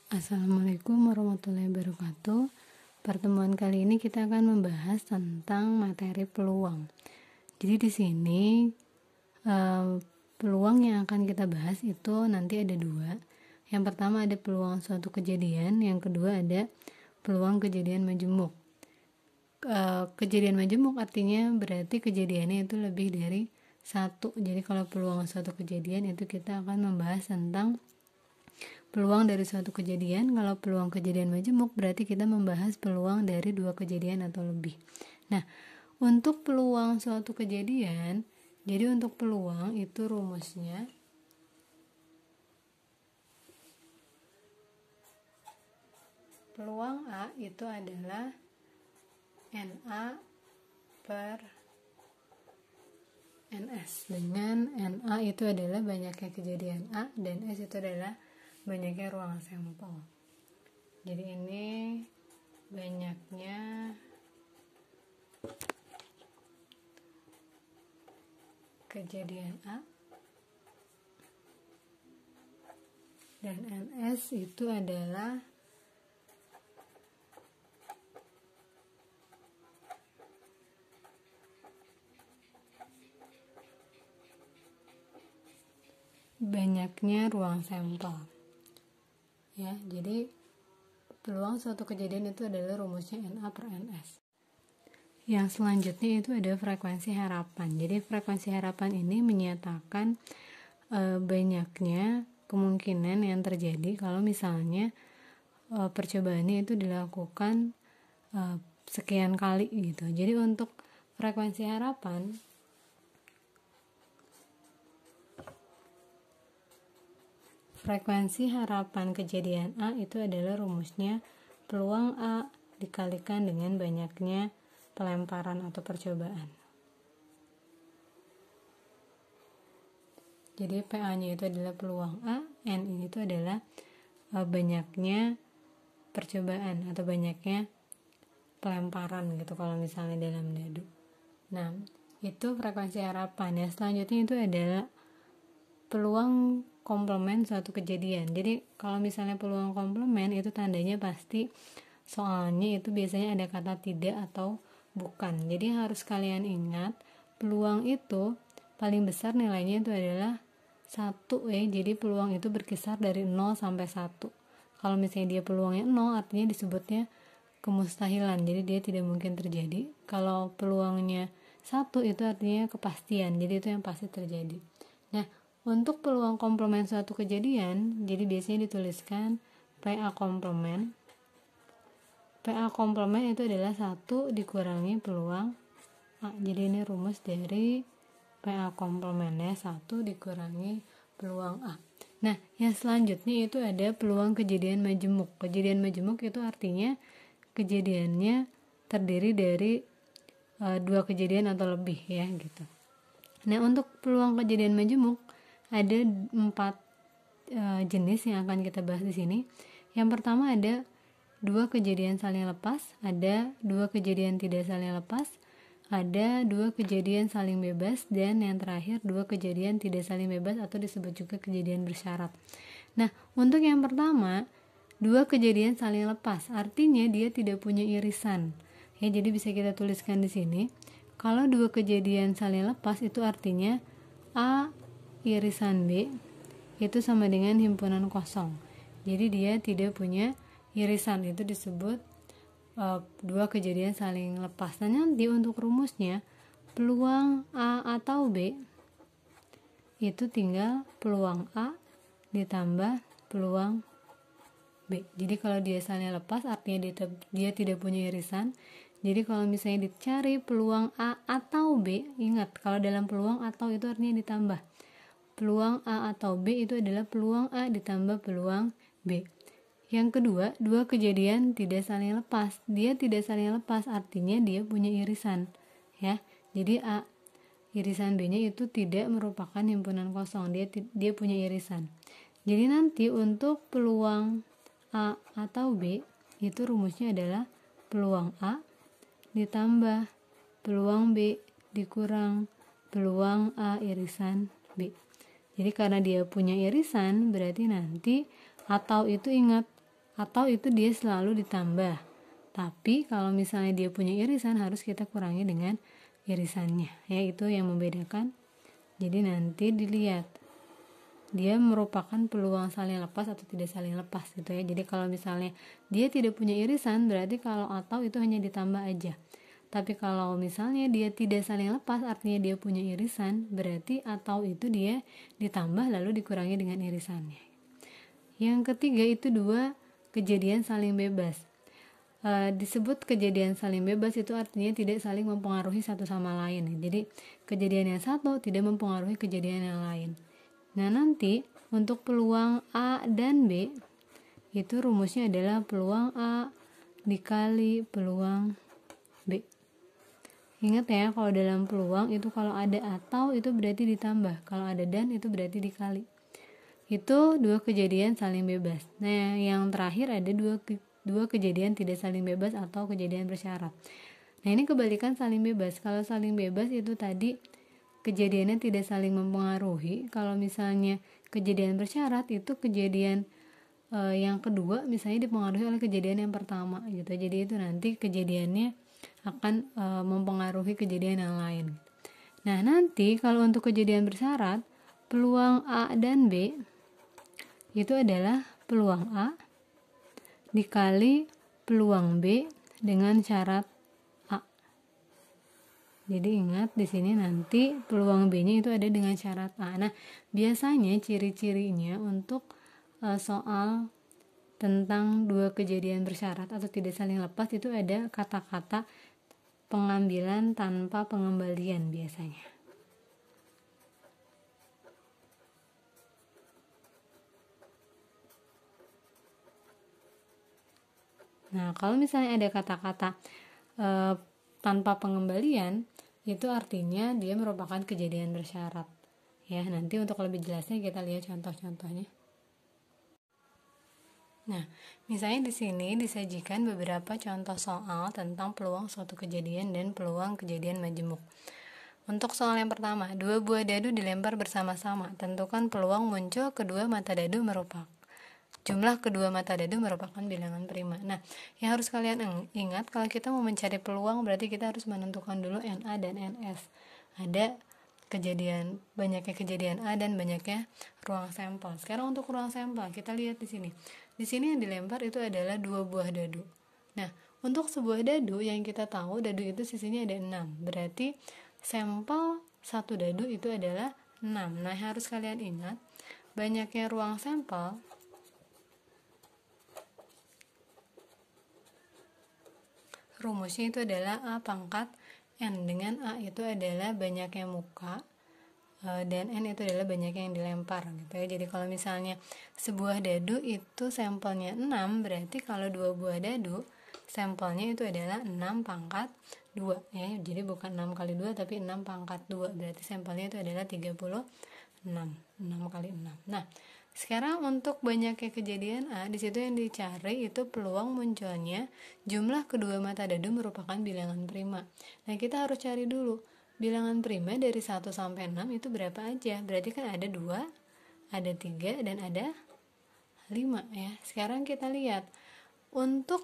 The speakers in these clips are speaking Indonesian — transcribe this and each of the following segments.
Assalamualaikum warahmatullahi wabarakatuh. Pertemuan kali ini kita akan membahas tentang materi peluang. Jadi di sini peluang yang akan kita bahas itu nanti ada dua. Yang pertama ada peluang suatu kejadian, yang kedua ada peluang kejadian majemuk. Kejadian majemuk artinya berarti kejadiannya itu lebih dari satu. Jadi kalau peluang suatu kejadian itu kita akan membahas tentang peluang dari suatu kejadian. Kalau peluang kejadian majemuk berarti kita membahas peluang dari dua kejadian atau lebih. Nah, untuk peluang suatu kejadian, jadi untuk peluang itu rumusnya peluang A itu adalah NA per NS, dengan NA itu adalah banyaknya kejadian A dan S itu adalah banyaknya ruang sampel. Jadi ini banyaknya kejadian A dan NS itu adalah banyaknya ruang sampel. Ya, jadi peluang suatu kejadian itu adalah rumusnya NA per NS. Yang selanjutnya itu ada frekuensi harapan. Jadi frekuensi harapan ini menyatakan banyaknya kemungkinan yang terjadi kalau misalnya percobaannya itu dilakukan sekian kali gitu. Jadi untuk frekuensi harapan kejadian A itu adalah rumusnya peluang A dikalikan dengan banyaknya pelemparan atau percobaan. Jadi PA-nya itu adalah peluang A, N itu adalah banyaknya percobaan atau banyaknya pelemparan gitu kalau misalnya dalam dadu. Nah, itu frekuensi harapan. Ya, selanjutnya itu adalah peluang komplement suatu kejadian. Jadi kalau misalnya peluang komplement itu tandanya pasti soalnya itu biasanya ada kata tidak atau bukan. Jadi harus kalian ingat peluang itu paling besar nilainya itu adalah 1 ya. Jadi peluang itu berkisar dari 0 sampai 1. Kalau misalnya dia peluangnya 0 artinya disebutnya kemustahilan. Jadi dia tidak mungkin terjadi. Kalau peluangnya 1 itu artinya kepastian. Jadi itu yang pasti terjadi. Nah, untuk peluang komplement suatu kejadian, jadi biasanya dituliskan PA komplement. PA komplement itu adalah 1 dikurangi peluang A. Jadi ini rumus dari PA komplementnya 1 dikurangi peluang A. Nah, yang selanjutnya itu ada peluang kejadian majemuk. Kejadian majemuk itu artinya kejadiannya terdiri dari 2 kejadian atau lebih ya gitu. Nah, untuk peluang kejadian majemuk ada 4 jenis yang akan kita bahas di sini. Yang pertama ada 2 kejadian saling lepas, ada 2 kejadian tidak saling lepas, ada 2 kejadian saling bebas, dan yang terakhir 2 kejadian tidak saling bebas atau disebut juga kejadian bersyarat. Nah, untuk yang pertama 2 kejadian saling lepas artinya dia tidak punya irisan. Ya, jadi bisa kita tuliskan di sini. Kalau 2 kejadian saling lepas itu artinya A irisan B itu sama dengan himpunan kosong. Jadi dia tidak punya irisan, itu disebut 2 kejadian saling lepas. Nah, nanti untuk rumusnya peluang A atau B itu tinggal peluang A ditambah peluang B. Jadi kalau dia saling lepas artinya dia tidak punya irisan. Jadi kalau misalnya dicari peluang A atau B, ingat kalau dalam peluang atau itu artinya ditambah. Peluang A atau B itu adalah peluang A ditambah peluang B. Yang kedua, 2 kejadian tidak saling lepas. Dia tidak saling lepas artinya dia punya irisan. Ya, jadi A irisan B-nya itu tidak merupakan himpunan kosong. Dia punya irisan. Jadi nanti untuk peluang A atau B itu rumusnya adalah peluang A ditambah peluang B dikurang peluang A irisan B. Jadi karena dia punya irisan berarti nanti atau itu ingat atau itu dia selalu ditambah. Tapi kalau misalnya dia punya irisan, harus kita kurangi dengan irisannya, ya, itu yang membedakan. Jadi nanti dilihat dia merupakan peluang saling lepas atau tidak saling lepas gitu ya. Jadi kalau misalnya dia tidak punya irisan, berarti kalau atau itu hanya ditambah aja. Tapi kalau misalnya dia tidak saling lepas, artinya dia punya irisan, berarti atau itu dia ditambah lalu dikurangi dengan irisannya. Yang ketiga itu dua kejadian saling bebas. Disebut kejadian saling bebas itu artinya tidak saling mempengaruhi satu sama lain. Jadi kejadian yang satu tidak mempengaruhi kejadian yang lain. Nah, nanti untuk peluang A dan B itu rumusnya adalah peluang A dikali peluang B. Ingat ya, kalau dalam peluang itu kalau ada atau itu berarti ditambah, kalau ada dan itu berarti dikali. Itu dua kejadian saling bebas. Nah, yang terakhir ada dua kejadian tidak saling bebas atau kejadian bersyarat. Nah, ini kebalikan saling bebas. Kalau saling bebas itu tadi kejadiannya tidak saling mempengaruhi. Kalau misalnya kejadian bersyarat itu kejadian yang kedua misalnya dipengaruhi oleh kejadian yang pertama gitu. Jadi itu nanti kejadiannya akan mempengaruhi kejadian yang lain. Nah, nanti kalau untuk kejadian bersyarat, peluang A dan B itu adalah peluang A dikali peluang B dengan syarat A. Jadi ingat di sini nanti peluang B-nya itu ada dengan syarat A. Nah, biasanya ciri-cirinya untuk soal tentang dua kejadian bersyarat atau tidak saling lepas itu ada kata-kata pengambilan tanpa pengembalian biasanya. Nah, kalau misalnya ada kata-kata tanpa pengembalian, itu artinya dia merupakan kejadian bersyarat. Ya, nanti untuk lebih jelasnya kita lihat contoh-contohnya. Nah, misalnya di sini disajikan beberapa contoh soal tentang peluang suatu kejadian dan peluang kejadian majemuk. Untuk soal yang pertama, dua buah dadu dilempar bersama-sama. Tentukan peluang muncul kedua mata dadu merupakan jumlah kedua mata dadu merupakan bilangan prima. Nah, yang harus kalian ingat kalau kita mau mencari peluang berarti kita harus menentukan dulu NA dan NS. Ada banyaknya kejadian A dan banyaknya ruang sampel. Sekarang untuk ruang sampel kita lihat di sini. Di sini yang dilempar itu adalah dua buah dadu. Nah, untuk sebuah dadu yang kita tahu dadu itu sisinya ada 6. Berarti sampel satu dadu itu adalah 6. Nah, harus kalian ingat banyaknya ruang sampel rumusnya itu adalah A pangkat N, dengan A itu adalah banyaknya muka dan N itu adalah banyaknya yang dilempar gitu ya. Jadi kalau misalnya sebuah dadu itu sampelnya 6, berarti kalau dua buah dadu sampelnya itu adalah 6 pangkat 2 ya. Jadi bukan 6 kali 2 tapi 6 pangkat 2, berarti sampelnya itu adalah 36. 6 kali 6. Nah, sekarang untuk banyaknya kejadian A, di situ yang dicari itu peluang munculnya jumlah kedua mata dadu merupakan bilangan prima. Nah, kita harus cari dulu bilangan prima dari 1 sampai 6 itu berapa aja. Berarti kan ada 2, ada 3, dan ada 5 ya. Sekarang kita lihat untuk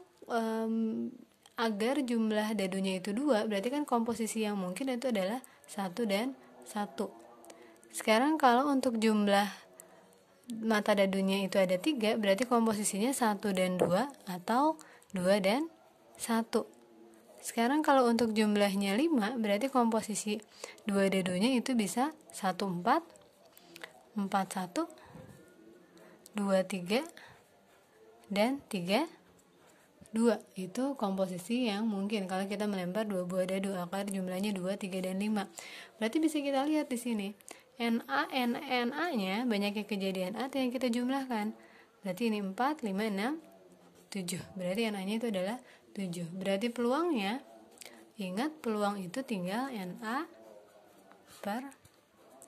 agar jumlah dadunya itu 2, berarti kan komposisi yang mungkin itu adalah 1 dan 1. Sekarang kalau untuk jumlah mata dadunya itu ada 3, berarti komposisinya 1 dan 2 atau 2 dan 1. Sekarang kalau untuk jumlahnya 5, berarti komposisi 2 dadunya itu bisa 1 4, 4 1, 2 3, dan 3 2. Itu komposisi yang mungkin kalau kita melempar 2 buah dadu agar jumlahnya 2, 3, dan 5. Berarti bisa kita lihat di sini NA-nya banyaknya kejadian A yang kita jumlahkan. Berarti ini 4, 5, 6, 7. Berarti NA-nya itu adalah 7. Berarti peluangnya, ingat peluang itu tinggal NA per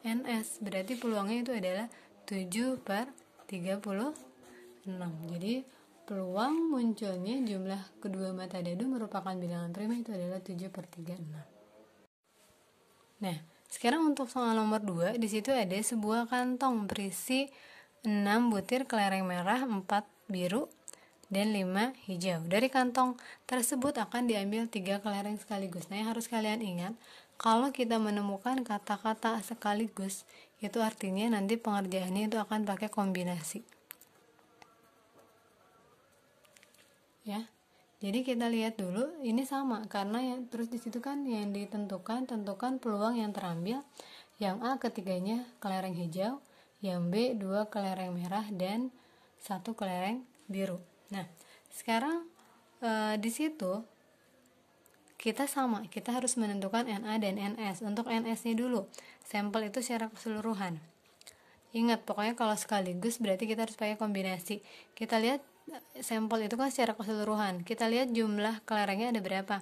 NS. Berarti peluangnya itu adalah 7 per 36. Jadi peluang munculnya jumlah kedua mata dadu merupakan bilangan prima itu adalah 7 per 36. Nah, sekarang untuk soal nomor 2, di situ ada sebuah kantong berisi 6 butir kelereng merah, 4 biru, dan 5 hijau. Dari kantong tersebut akan diambil 3 kelereng sekaligus. Nah, yang harus kalian ingat, kalau kita menemukan kata-kata sekaligus, itu artinya nanti pengerjaannya itu akan pakai kombinasi. Ya. Jadi kita lihat dulu, ini sama karena terus di situ kan yang tentukan peluang yang terambil. Yang A ketiganya kelereng hijau, yang B 2 kelereng merah dan 1 kelereng biru. Nah, sekarang di situ kita harus menentukan NA dan NS. Untuk NS-nya dulu, sampel itu secara keseluruhan. Ingat, pokoknya kalau sekaligus berarti kita harus pakai kombinasi. Kita lihat sampel itu kan secara keseluruhan. Kita lihat jumlah kelerengnya ada berapa?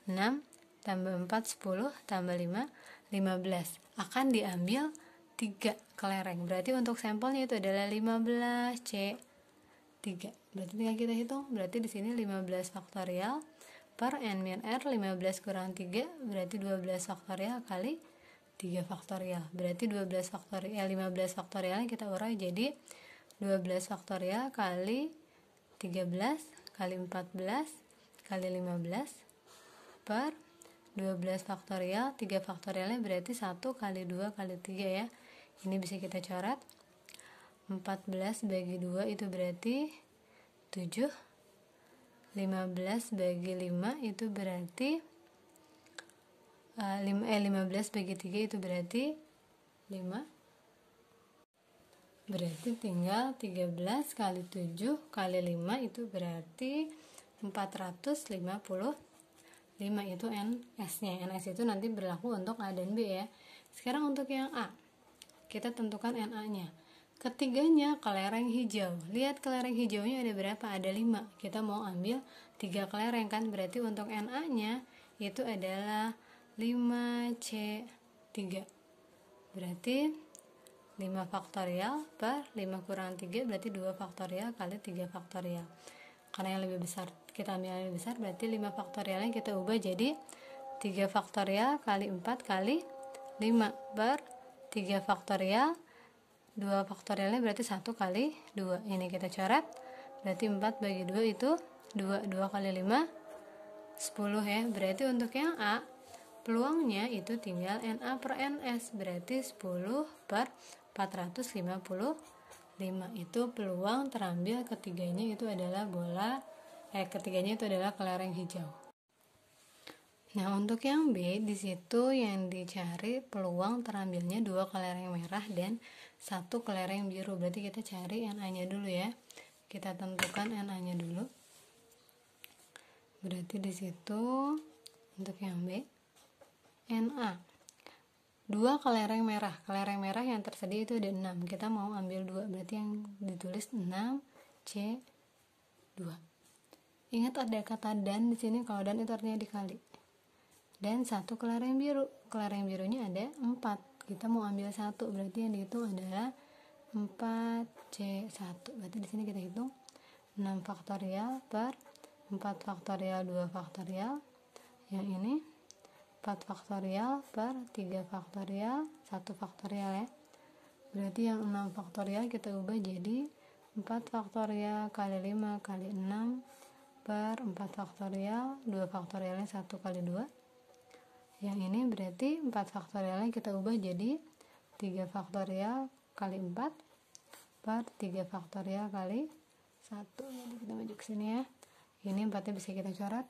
6 tambah 4, 10 tambah 5, 15. Akan diambil 3 kelereng. Berarti untuk sampelnya itu adalah 15C 3. Berarti tinggal kita hitung. Berarti di sini 15 faktorial per N-R 15 kurang 3 berarti 12 faktorial kali 3 faktorial. Berarti 15 faktorialnya kita urai jadi 12 faktorial kali 13 kali 14 kali 15 per 12 faktorial. 3 faktorialnya berarti 1 kali 2 kali 3 ya. Ini bisa kita coret. 14 bagi 2 itu berarti 7. 15 bagi 5 itu berarti 15 bagi 3 itu berarti 5. Berarti tinggal 13 kali 7 kali 5 itu berarti 455. Itu NS-nya. NS itu nanti berlaku untuk A dan B ya. Sekarang untuk yang A, kita tentukan NA-nya. Ketiganya kelereng hijau. Lihat kelereng hijaunya ada berapa? Ada 5. Kita mau ambil 3 kelereng kan? Berarti untuk NA-nya itu adalah 5C3. Berarti 5 faktorial per 5 kurang 3 berarti 2 faktorial kali 3 faktorial. Karena yang lebih besar, kita ambil yang lebih besar, berarti 5 faktorialnya kita ubah jadi 3 faktorial kali 4 kali 5 per 3 faktorial. 2 faktorialnya berarti 1 kali 2. Ini kita coret. Berarti 4 bagi 2 itu 2. 2 kali 5 10 ya. Berarti untuk yang A, peluangnya itu tinggal NA per NS. Berarti 10 per 455. Itu peluang terambil ketiganya itu adalah ketiganya itu adalah kelereng hijau. Nah, untuk yang B, di situ yang dicari peluang terambilnya 2 kelereng merah dan 1 kelereng biru. Berarti kita cari NA-nya dulu ya. Kita tentukan NA-nya dulu. Berarti di situ untuk yang B, NA 2 kelereng merah. Kelereng merah yang tersedia itu ada 6. Kita mau ambil 2. Berarti yang ditulis 6C2. Ingat ada kata dan di sini. Kalau dan itu artinya dikali. Dan 1 kelereng biru. Kelereng birunya ada 4. Kita mau ambil 1, berarti yang dihitung adalah 4C1. Berarti di sini kita hitung 6 faktorial per 4 faktorial 2 faktorial. Yang ini 4 faktorial per 3 faktorial 1 faktorial ya. Berarti yang 6 faktorial kita ubah jadi 4 faktorial kali 5 kali 6 per 4 faktorial 2 faktorialnya 1 kali 2. Yang ini berarti 4 faktorialnya kita ubah jadi 3 faktorial kali 4 per 3 faktorial kali 1. Jadi kita maju ke sini ya. Ini 4-nya bisa kita coret.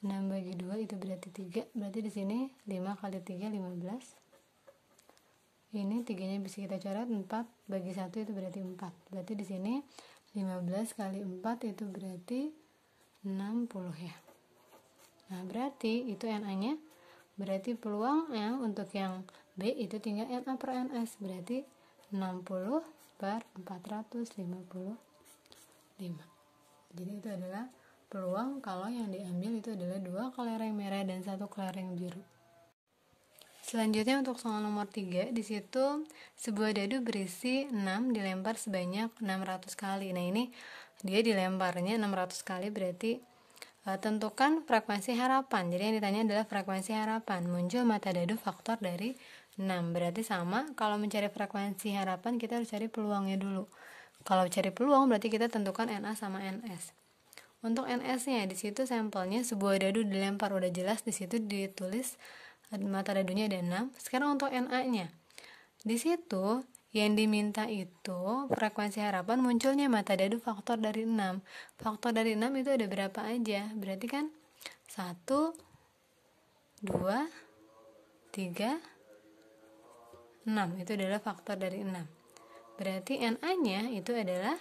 6 bagi 2 itu berarti 3. Berarti di sini 5 kali 3 15. Ini 3-nya bisa kita coret. 4 bagi 1 itu berarti 4. Berarti di sini 15 kali 4 itu berarti 60 ya. Nah, berarti itu NA-nya. Berarti peluangnya untuk yang B itu tinggal NA per NS. Berarti 60 per 455. Jadi itu adalah peluang kalau yang diambil itu adalah 2 kelereng merah dan 1 kelereng biru. Selanjutnya untuk soal nomor 3, di situ sebuah dadu berisi 6 dilempar sebanyak 600 kali. Nah, ini dia dilemparnya 600 kali, berarti tentukan frekuensi harapan. Jadi yang ditanya adalah frekuensi harapan. Muncul mata dadu faktor dari 6. Berarti sama, kalau mencari frekuensi harapan kita harus cari peluangnya dulu. Kalau cari peluang berarti kita tentukan NA sama NS. Untuk NS-nya di situ sampelnya sebuah dadu dilempar, udah jelas di situ ditulis mata dadunya ada 6. Sekarang untuk NA-nya. Di situ yang diminta itu frekuensi harapan munculnya mata dadu faktor dari 6. Faktor dari 6 itu ada berapa aja? Berarti kan 1, 2, 3, 6. Itu adalah faktor dari 6. Berarti NA-nya itu adalah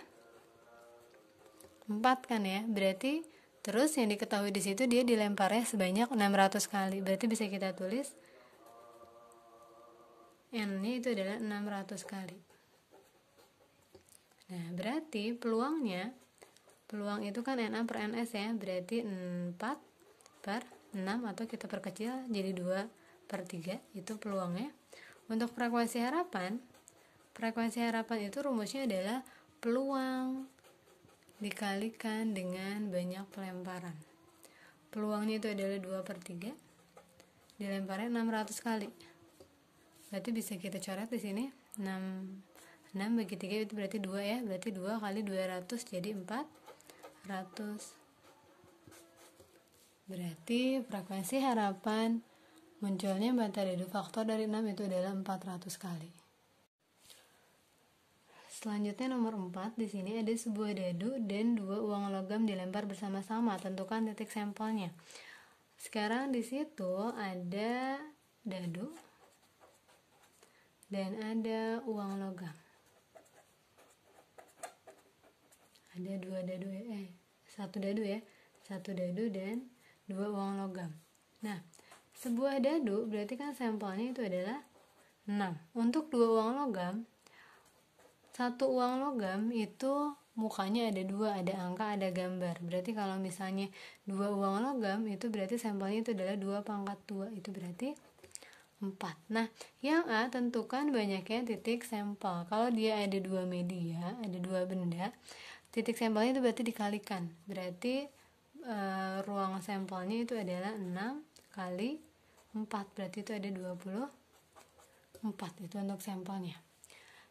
4 kan ya. Berarti terus yang diketahui di situ dia dilemparnya sebanyak 600 kali. Berarti bisa kita tulis N-nya itu adalah 600 kali. Nah, berarti peluang itu kan NA per NS ya. Berarti 4 per 6 atau kita perkecil jadi 2 per 3 itu peluangnya. Untuk frekuensi harapan itu rumusnya adalah peluang dikalikan dengan banyak pelemparan. Peluangnya itu adalah 2 per 3 dilemparnya 600 kali. Berarti bisa kita coret di sini 6 bagi 3 itu berarti 2 ya. Berarti 2 kali 200 jadi 400. Berarti frekuensi harapan munculnya mata dadu faktor dari 6 itu adalah 400 kali. Selanjutnya nomor 4, di sini ada sebuah dadu dan 2 uang logam dilempar bersama-sama. Tentukan titik sampelnya. Sekarang di situ ada dadu dan ada uang logam. Ada 2 dadu satu dadu ya. 1 dadu dan 2 uang logam. Nah, sebuah dadu berarti kan sampelnya itu adalah 6. Untuk 2 uang logam, 1 uang logam itu mukanya ada 2, ada angka, ada gambar. Berarti kalau misalnya 2 uang logam itu berarti sampelnya itu adalah 2 pangkat 2. Itu berarti 4. Nah, yang A tentukan banyaknya titik sampel. Kalau dia ada 2 media, ada 2 benda, titik sampelnya itu berarti dikalikan. Berarti ruang sampelnya itu adalah 6 kali 4. Berarti itu ada 24. Itu untuk sampelnya.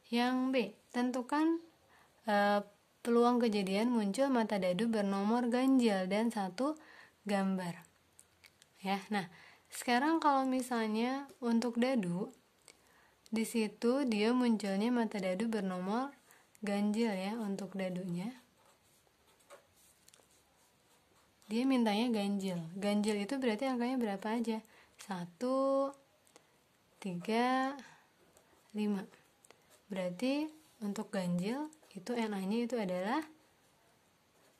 Yang B, tentukan peluang kejadian muncul mata dadu bernomor ganjil dan 1 gambar. Ya, nah sekarang kalau misalnya untuk dadu, di situ dia munculnya mata dadu bernomor ganjil ya. Untuk dadunya, dia mintanya ganjil. Ganjil itu berarti angkanya berapa aja? 1, 3, 5. Berarti untuk ganjil itu NA-nya itu adalah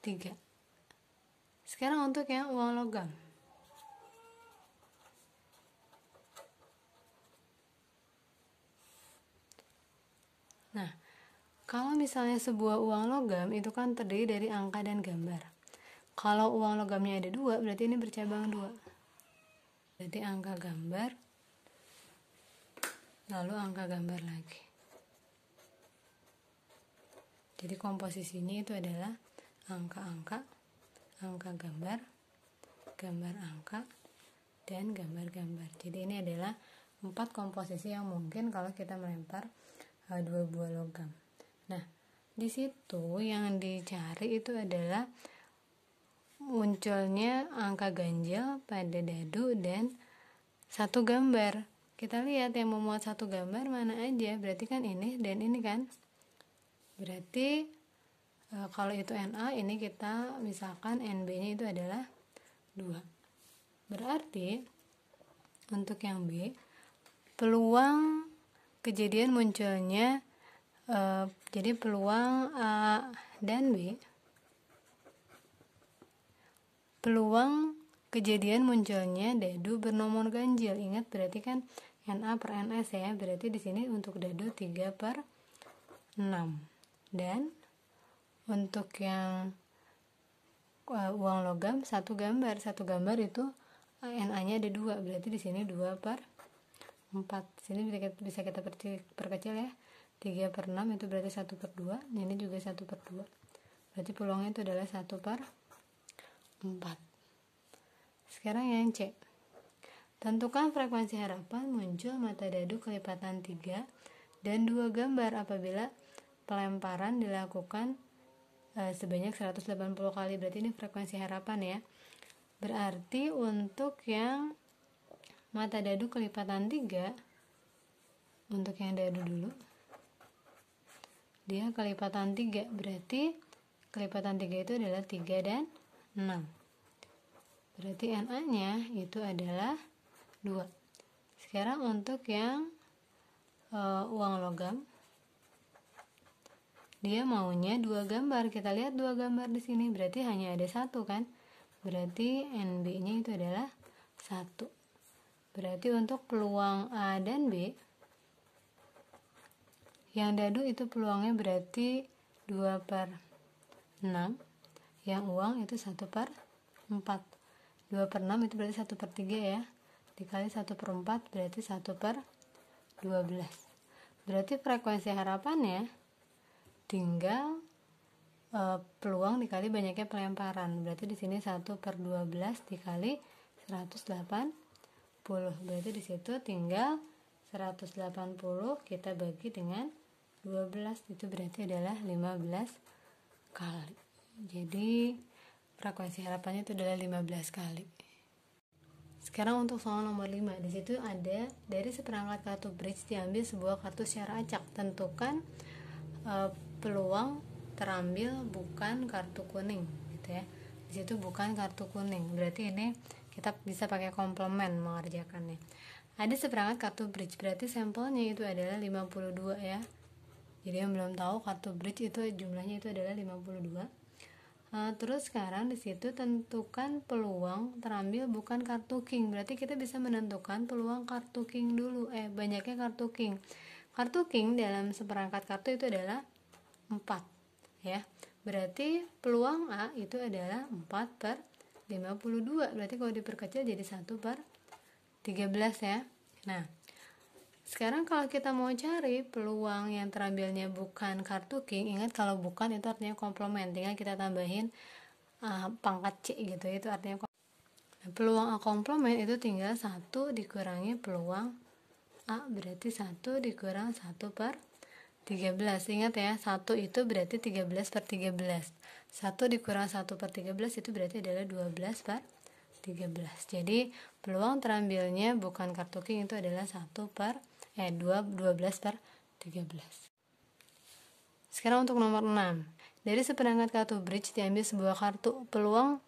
3. Sekarang untuk yang uang logam. Nah, kalau misalnya sebuah uang logam itu kan terdiri dari angka dan gambar. Kalau uang logamnya ada 2, berarti ini bercabang 2. Berarti angka gambar, lalu angka gambar lagi. Jadi komposisinya itu adalah angka-angka, angka gambar, gambar angka, dan gambar-gambar. Jadi ini adalah 4 komposisi yang mungkin kalau kita melempar 2 buah logam. Nah, di situ yang dicari itu adalah munculnya angka ganjil pada dadu dan 1 gambar. Kita lihat yang memuat 1 gambar mana aja. Berarti kan ini dan ini kan. Berarti kalau itu NA, ini kita misalkan NB-nya itu adalah 2. Berarti untuk yang B, peluang kejadian munculnya jadi peluang A dan B, peluang kejadian munculnya dadu bernomor ganjil. Ingat berarti kan NA per NS ya. Berarti di sini untuk dadu 3 per 6. Dan untuk yang uang logam 1 gambar. 1 gambar itu NA-nya ada 2. Berarti di sini 2 per 4. Sini bisa kita perkecil ya. 3 per 6 itu berarti 1 per 2. Ini juga 1 per 2. Berarti peluangnya itu adalah 1 per 4. Sekarang yang C. Tentukan frekuensi harapan muncul mata dadu kelipatan 3 dan 2 gambar apabila pelemparan dilakukan sebanyak 180 kali. Berarti ini frekuensi harapan ya. Berarti untuk yang mata dadu kelipatan 3, untuk yang dadu dulu, dia kelipatan 3, berarti kelipatan 3 itu adalah 3 dan 6. Berarti NA nya itu adalah 2. Sekarang untuk yang uang logam, dia maunya 2 gambar. Kita lihat 2 gambar di sini, berarti hanya ada 1 kan. Berarti NB nya itu adalah 1. Berarti untuk peluang A dan B, yang dadu itu peluangnya berarti 2/6, yang uang itu 1/4. 2/6 itu berarti 1/3 ya, dikali 1/4 berarti 1/12. Berarti frekuensi harapannya tinggal peluang dikali banyaknya pelemparan. Berarti di sini 1/12 dikali 180. Berarti di situ tinggal 180 kita bagi dengan 12, itu berarti adalah 15 kali. Jadi frekuensi harapannya itu adalah 15 kali. Sekarang untuk soal nomor 5, di situ ada dari seperangkat kartu bridge diambil sebuah kartu secara acak. Tentukan peluang terambil bukan kartu kuning, gitu ya. Di situ bukan kartu kuning. Berarti ini kita bisa pakai komplement mengerjakannya. Ada seperangkat kartu bridge, berarti sampelnya itu adalah 52 ya. Jadi yang belum tahu kartu bridge itu jumlahnya itu adalah 52. Terus sekarang di situ tentukan peluang terambil bukan kartu king. Berarti kita bisa menentukan peluang kartu king dulu. Banyaknya kartu king. Kartu king dalam seperangkat kartu itu adalah 4 ya. Berarti peluang A itu adalah 4/52. Berarti kalau diperkecil jadi 1/13 ya. Nah, sekarang kalau kita mau cari peluang yang terambilnya bukan kartu king, ingat kalau bukan itu artinya komplement, tinggal kita tambahin pangkat C gitu, itu artinya peluang A komplement itu tinggal 1 dikurangi peluang A, berarti 1 dikurang 1/13. Ingat ya, 1 itu berarti 13/13. 1 dikurang 1/13 itu berarti adalah 12/13. Jadi peluang terambilnya bukan kartu king itu adalah 12/13. Sekarang untuk nomor 6. Dari seperangkat kartu bridge diambil sebuah kartu. Peluang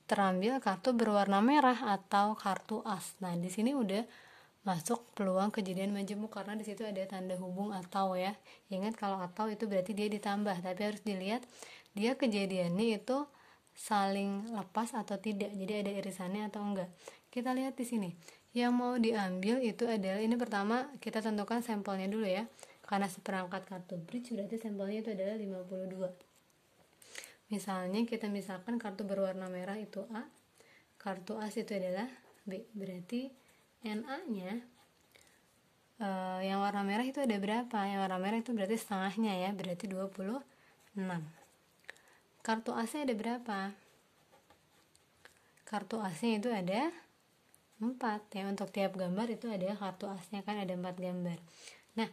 terambil kartu berwarna merah atau kartu as. Nah, di sini udah masuk peluang kejadian majemuk karena di situ ada tanda hubung atau ya. Ingat kalau atau itu berarti dia ditambah, tapi harus dilihat dia kejadiannya itu saling lepas atau tidak. Jadi ada irisannya atau enggak. Kita lihat di sini. Yang mau diambil itu adalah, ini pertama kita tentukan sampelnya dulu ya. Karena seperangkat kartu bridge berarti sampelnya itu adalah 52. Misalnya kita misalkan kartu berwarna merah itu A, kartu as itu adalah B. Berarti NA-nya yang warna merah itu ada berapa? Yang warna merah itu berarti setengahnya ya, berarti 26. Kartu as-nya ada berapa? Kartu as-nya itu ada 4 ya. Untuk tiap gambar itu ada kartu as-nya kan, ada 4 gambar. Nah,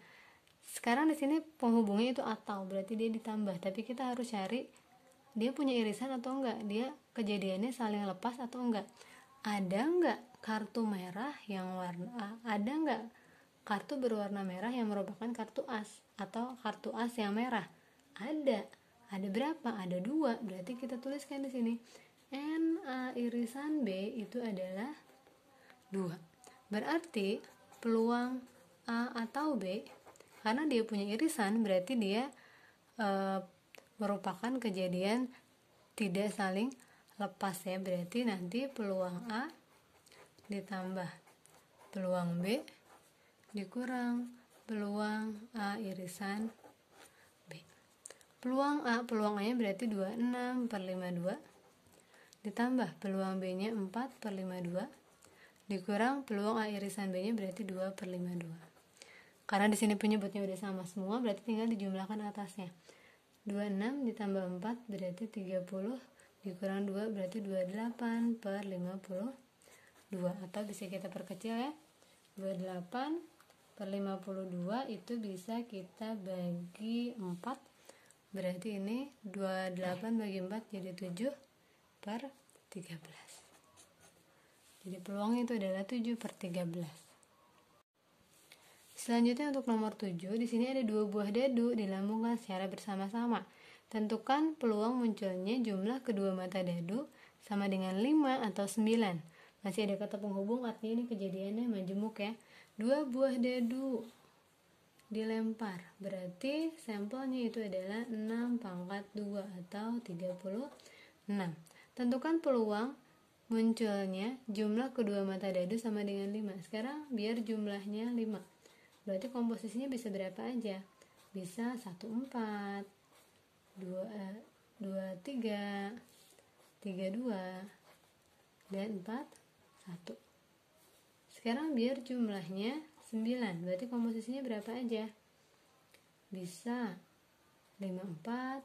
sekarang di sini penghubungnya itu atau, berarti dia ditambah, tapi kita harus cari dia punya irisan atau enggak, dia kejadiannya saling lepas atau enggak. Ada enggak kartu merah yang warna A? Ada enggak kartu berwarna merah yang merupakan kartu as atau kartu as yang merah? Ada. Ada berapa? Ada 2. Berarti kita tuliskan di sini NA irisan B itu adalah 2. Berarti peluang A atau B, karena dia punya irisan berarti dia merupakan kejadian tidak saling lepas ya. Berarti nanti peluang A ditambah peluang B dikurang peluang A irisan B. Peluang A nya berarti 26/52 ditambah peluang B nya 4/52 dikurang peluang A irisan B nya berarti 2/52. Karena di sini penyebutnya udah sama semua, berarti tinggal dijumlahkan atasnya. 26 ditambah 4 berarti 30 dikurang 2 berarti 28/52, atau bisa kita perkecil ya, 28 per 52 itu bisa kita bagi 4. Berarti ini 28 bagi 4 jadi 7 per 13. Jadi peluangnya itu adalah 7 per 13. Selanjutnya untuk nomor 7, di sini ada 2 buah dadu dilambungkan secara bersama-sama. Tentukan peluang munculnya jumlah kedua mata dadu sama dengan 5 atau 9. Masih ada kata penghubung, artinya ini kejadiannya majemuk ya. 2 buah dadu dilempar, berarti sampelnya itu adalah 6 pangkat 2 atau 36. Tentukan peluang munculnya jumlah kedua mata dadu sama dengan 5. Sekarang biar jumlahnya 5, berarti komposisinya bisa berapa aja? Bisa 1, 4, 2, 3, 3, 2, dan 4, 1. Sekarang biar jumlahnya 9, berarti komposisinya berapa aja? Bisa 5, 4,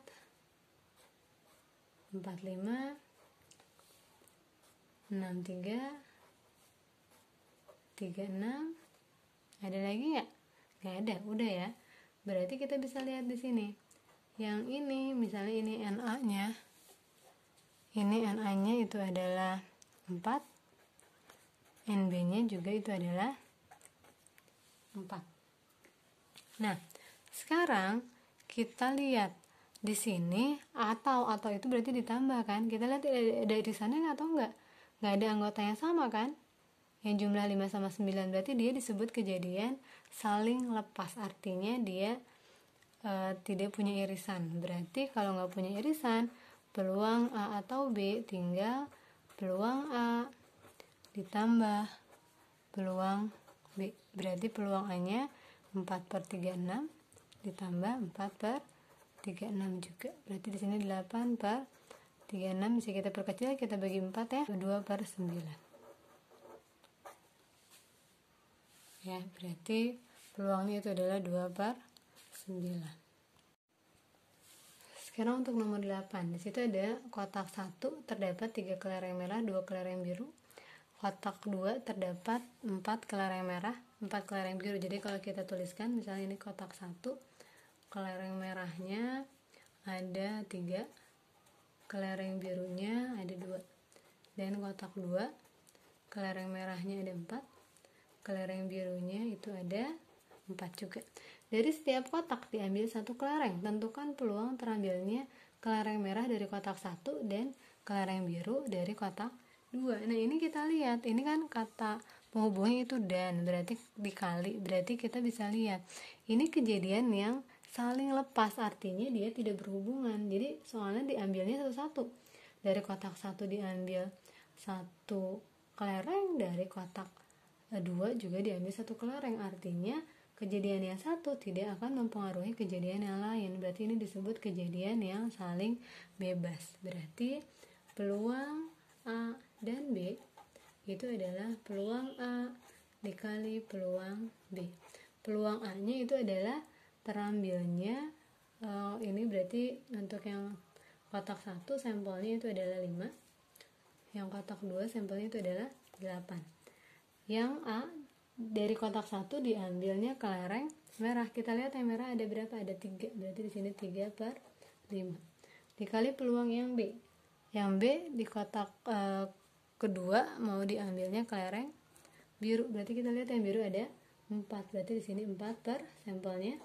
4, 5, 6, 3, 3, 6. Ada lagi nggak? Nggak ada, udah ya. Berarti kita bisa lihat di sini. Yang ini, misalnya ini NA-nya. Ini NA-nya itu adalah 4. NB-nya juga itu adalah 4. Nah, sekarang kita lihat di sini atau itu berarti ditambah kan? Kita lihat ada irisannya atau enggak? Enggak ada anggota yang sama kan? Yang jumlah 5 sama 9, berarti dia disebut kejadian saling lepas. Artinya dia tidak punya irisan. Berarti kalau nggak punya irisan, peluang A atau B tinggal peluang A ditambah peluang B. Berarti peluang A-nya 4 per 36 ditambah 4 per 36 juga. Berarti di sini 8 per 36 bisa kita perkecil, kita bagi 4 ya. 2 per 9. Ya, berarti peluangnya itu adalah 2 per 9. Sekarang untuk nomor 8. Di situ ada kotak 1 terdapat 3 kelereng merah, 2 kelereng biru. Kotak 2 terdapat 4 kelereng merah, 4 kelereng biru. Jadi kalau kita tuliskan, misalnya ini kotak 1, kelereng merahnya ada 3, kelereng birunya ada 2. Dan kotak 2, kelereng merahnya ada 4, kelereng birunya itu ada 4 juga. Dari setiap kotak diambil 1 kelereng. Tentukan peluang terambilnya kelereng merah dari kotak 1 dan kelereng biru dari kotak 2. Nah, ini kita lihat, ini kan kata penghubungnya itu dan, berarti dikali, berarti kita bisa lihat ini kejadian yang saling lepas, artinya dia tidak berhubungan. Jadi soalnya diambilnya satu-satu. Dari kotak 1 diambil 1 kelereng, dari kotak 2 juga diambil 1 kelereng, artinya kejadian yang satu tidak akan mempengaruhi kejadian yang lain. Berarti ini disebut kejadian yang saling bebas. Berarti peluang A dan B itu adalah peluang A dikali peluang B. Peluang A nya itu adalah terambilnya ini berarti untuk yang kotak 1 sampelnya itu adalah 5, yang kotak 2 sampelnya itu adalah 8. Yang A dari kotak 1 diambilnya kelereng merah. Kita lihat yang merah ada berapa? Ada 3. Berarti di sini 3 per 5. Dikali peluang yang B. Yang B di kotak kedua mau diambilnya kelereng biru. Berarti kita lihat yang biru ada 4. Berarti di sini 4 per sampelnya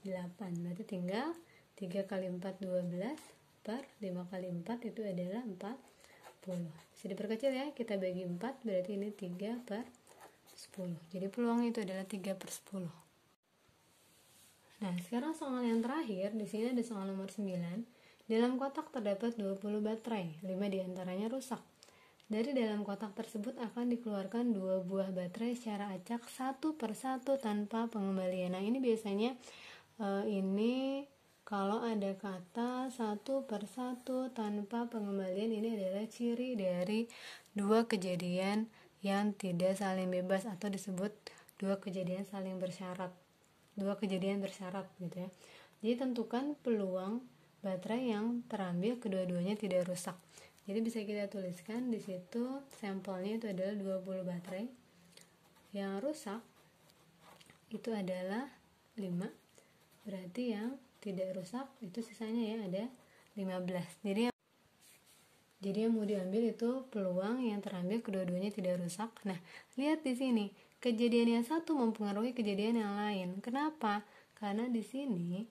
8. Berarti tinggal 3 kali 4 12 per 5 kali 4 itu adalah 40. Bisa diperkecil ya. Kita bagi 4 berarti ini 3 per 10. Jadi peluangnya itu adalah 3 per 10. Nah, sekarang soal yang terakhir. Di sini ada soal nomor 9. Dalam kotak terdapat 20 baterai, 5 diantaranya rusak. Dari dalam kotak tersebut akan dikeluarkan 2 buah baterai secara acak 1 per 1 tanpa pengembalian. Nah, ini biasanya ini kalau ada kata 1 per 1 tanpa pengembalian, ini adalah ciri dari 2 kejadian yang tidak saling bebas atau disebut 2 kejadian saling bersyarat. 2 kejadian bersyarat gitu ya. Jadi tentukan peluang baterai yang terambil kedua-duanya tidak rusak. Jadi bisa kita tuliskan di situ sampelnya itu adalah 20 baterai. Yang rusak itu adalah 5. Berarti yang tidak rusak itu sisanya ya ada 15. Jadi yang mau diambil itu peluang yang terambil kedua-duanya tidak rusak. Nah, lihat di sini, kejadian yang satu mempengaruhi kejadian yang lain. Kenapa? Karena di sini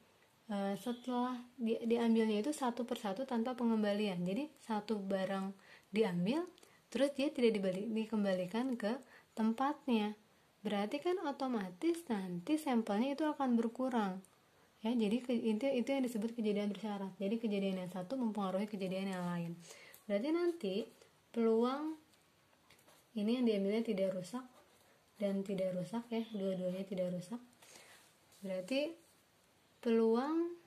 setelah diambilnya itu satu persatu tanpa pengembalian. Jadi satu barang diambil, terus dia tidak dikembalikan ke tempatnya. Berarti kan otomatis nanti sampelnya itu akan berkurang. Ya, jadi itu yang disebut kejadian bersyarat. Jadi kejadian yang satu mempengaruhi kejadian yang lain. Berarti nanti peluang ini yang diambilnya tidak rusak dan tidak rusak ya, dua-duanya tidak rusak. Berarti peluang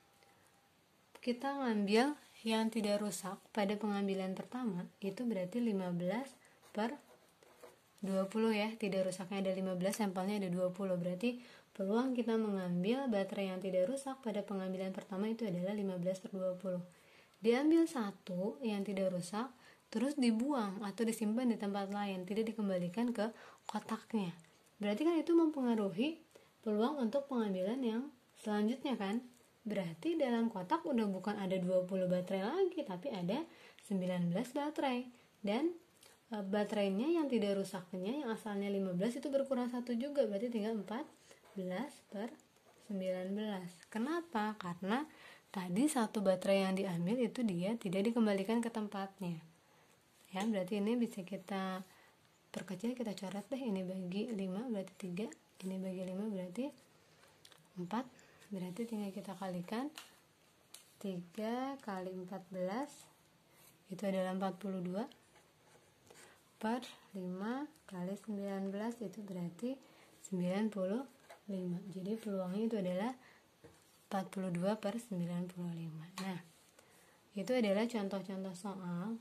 kita ngambil yang tidak rusak pada pengambilan pertama itu berarti 15/20 ya. Tidak rusaknya ada 15, sampelnya ada 20. Berarti peluang kita mengambil baterai yang tidak rusak pada pengambilan pertama itu adalah 15/20. Diambil satu yang tidak rusak, terus dibuang atau disimpan di tempat lain, tidak dikembalikan ke kotaknya. Berarti kan itu mempengaruhi peluang untuk pengambilan yang selanjutnya kan. Berarti dalam kotak udah bukan ada 20 baterai lagi, tapi ada 19 baterai. Dan baterainya yang tidak rusaknya yang asalnya 15 itu berkurang 1 juga, berarti tinggal 14/19. Kenapa? Karena tadi satu baterai yang diambil itu dia tidak dikembalikan ke tempatnya. Ya, berarti ini bisa kita perkecil, kita coret deh. Ini bagi 5 berarti 3, ini bagi 5 berarti 4. Berarti tinggal kita kalikan 3 kali 14 itu adalah 42 per 5 kali 19 itu berarti 95. Jadi peluangnya itu adalah 42/95. Nah, itu adalah contoh-contoh soal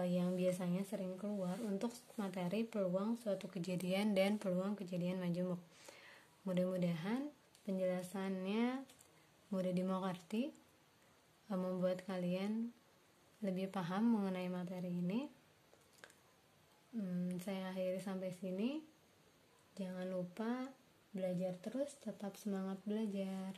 yang biasanya sering keluar untuk materi peluang suatu kejadian dan peluang kejadian majemuk. Mudah-mudahan penjelasannya mudah dimengerti, membuat kalian lebih paham mengenai materi ini. Saya akhiri sampai sini. Jangan lupa belajar terus, tetap semangat belajar.